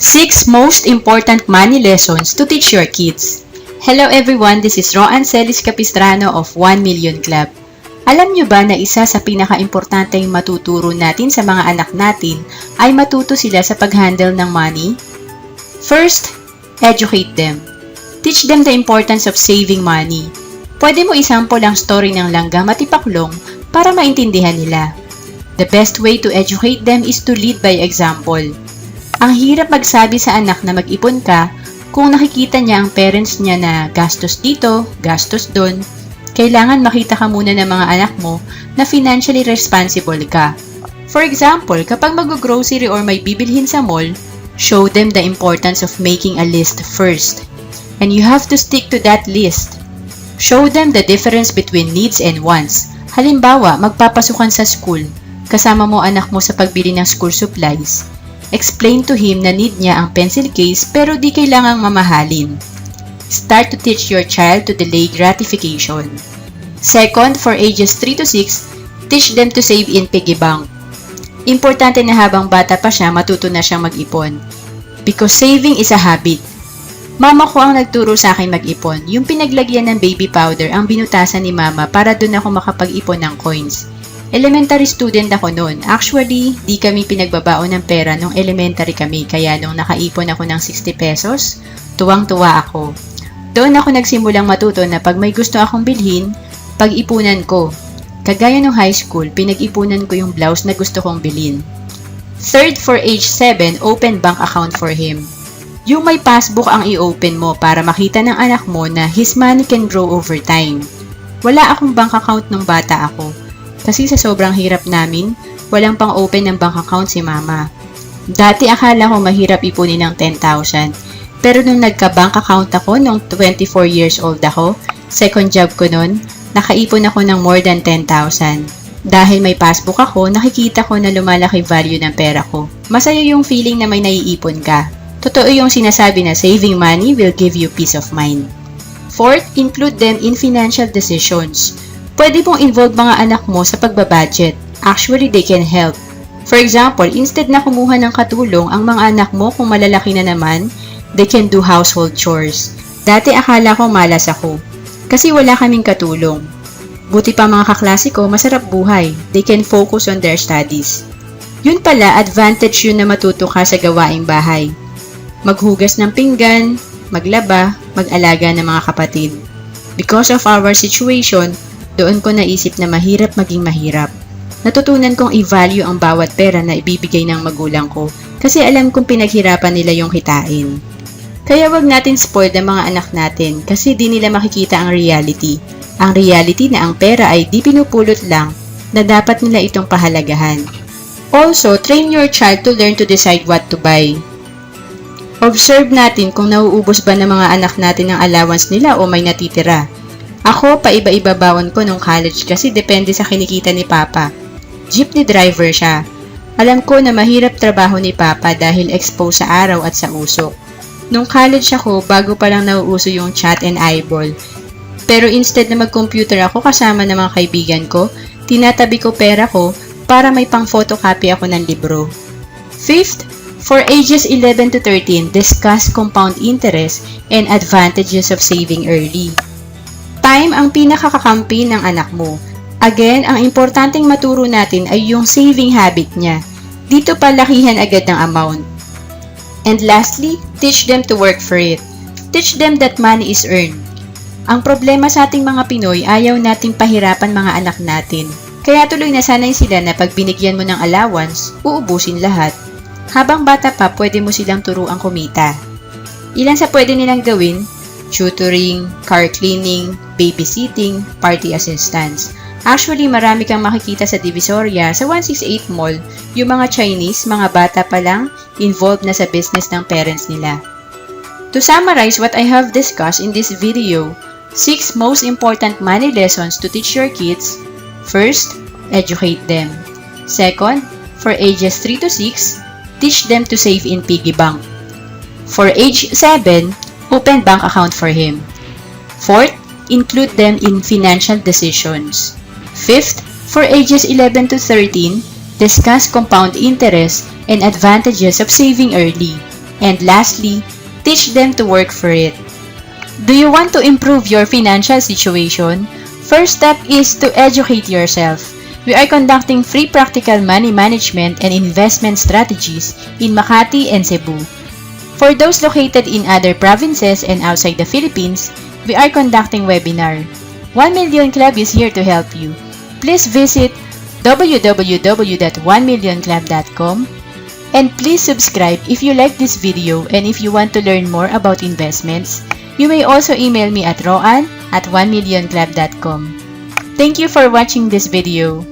6 most important money lessons to teach your kids. Hello everyone, this is Roan Celis Capistrano of 1 Million Club. Alam nyo ba na isa sa pinaka-importanteng matuturo natin sa mga anak natin ay matuto sila sa pag-handle ng money? First, educate them. Teach them the importance of saving money. Pwede mo isample ang story ng langgam at ipaklong para maintindihan nila. The best way to educate them is to lead by example. Ang hirap magsabi sa anak na mag-ipon ka kung nakikita niya ang parents niya na gastos dito, gastos doon. Kailangan makita ka muna ng mga anak mo na financially responsible ka. For example, kapag mag-grocery or may bibilhin sa mall, show them the importance of making a list first. And you have to stick to that list. Show them the difference between needs and wants. Halimbawa, magpapasukan sa school, kasama mo anak mo sa pagbili ng school supplies. Explain to him na need niya ang pencil case pero di kailangang mamahalin. Start to teach your child to delay gratification. Second, for ages 3 to 6, teach them to save in piggy bank. Importante na habang bata pa siya, matuto na siyang mag-ipon. Because saving is a habit. Mama ko ang nagturo sa akin mag-ipon. Yung pinaglagyan ng baby powder ang binutasan ni mama para doon ako makapag-ipon ng coins. Elementary student ako noon. Actually, di kami pinagbabaon ng pera nung elementary kami. Kaya nung nakaipon ako ng 60 pesos, tuwang-tuwa ako. Doon ako nagsimulang matuto na pag may gusto akong bilhin, pag-ipunan ko. Kagaya nung high school, pinag-ipunan ko yung blouse na gusto kong bilhin. Third, for age 7, open bank account for him. Yung may passbook ang i-open mo para makita ng anak mo na his money can grow over time. Wala akong bank account nung bata ako. Kasi sa sobrang hirap namin, walang pang-open ng bank account si mama. Dati akala ko mahirap ipunin ng 10,000. Pero nung nagka-bank account ako nung 24 years old ako, second job ko nun, nakaipon ako ng more than 10,000. Dahil may passbook ako, nakikita ko na lumalaki value ng pera ko. Masaya yung feeling na may naiipon ka. Totoo yung sinasabi na saving money will give you peace of mind. Fourth, include them in financial decisions. Pwede mong involve mga anak mo sa pagbabudget. Actually, they can help. For example, instead na kumuha ng katulong ang mga anak mo kung malalaki na naman, they can do household chores. Dati akala ko malas ako, kasi wala kaming katulong. Buti pa mga kaklase ko, masarap buhay. They can focus on their studies. Yun pala, advantage yun na matuto ka sa gawaing bahay. Maghugas ng pinggan, maglaba, mag-alaga ng mga kapatid. Because of our situation, doon ko naisip na mahirap maging mahirap. Natutunan kong i-value ang bawat pera na ibibigay ng magulang ko kasi alam kong pinaghirapan nila yung kitain. Kaya wag natin spoil ang mga anak natin kasi di nila makikita ang reality. Ang reality na ang pera ay di pinupulot lang na dapat nila itong pahalagahan. Also, train your child to learn to decide what to buy. Observe natin kung nauubos ba ng mga anak natin ang allowance nila o may natitira. Ako, paiba-iba bawon ko nung college kasi depende sa kinikita ni Papa. Jeepney driver siya. Alam ko na mahirap trabaho ni Papa dahil exposed sa araw at sa usok. Nung college ako, bago pa lang nauuso yung chat and eyeball. Pero instead na mag-computer ako kasama ng mga kaibigan ko, tinatabi ko pera ko para may pang-photocopy ako ng libro. Fifth, for ages 11 to 13, discuss compound interest and advantages of saving early. Time ang pinakakakampi ng anak mo. Again, ang importanteng maturo natin ay yung saving habit niya. Dito palakihan agad ng amount. And lastly, teach them to work for it. Teach them that money is earned. Ang problema sa ating mga Pinoy, ayaw nating pahirapan mga anak natin. Kaya tuloy na sanay sila na pag binigyan mo ng allowance, uubusin lahat. Habang bata pa, pwede mo silang turuang kumita. Ilan sa pwede nilang gawin? Tutoring, car cleaning, babysitting, party assistance. Actually, marami kang makikita sa Divisoria, sa 168 Mall, yung mga Chinese, mga bata pa lang, involved na sa business ng parents nila. To summarize what I have discussed in this video, 6 most important money lessons to teach your kids. First, educate them. Second, for ages 3 to 6, teach them to save in piggy bank. For age 7, open bank account for him. Fourth, include them in financial decisions. Fifth, for ages 11 to 13, discuss compound interest and advantages of saving early. And lastly, teach them to work for it. Do you want to improve your financial situation? First step is to educate yourself. We are conducting free practical money management and investment strategies in Makati and Cebu. For those located in other provinces and outside the Philippines, we are conducting webinar. 1 Million Club is here to help you. Please visit www.1millionclub.com and please subscribe if you like this video, and if you want to learn more about investments, you may also email me at roan@1millionclub.com. Thank you for watching this video.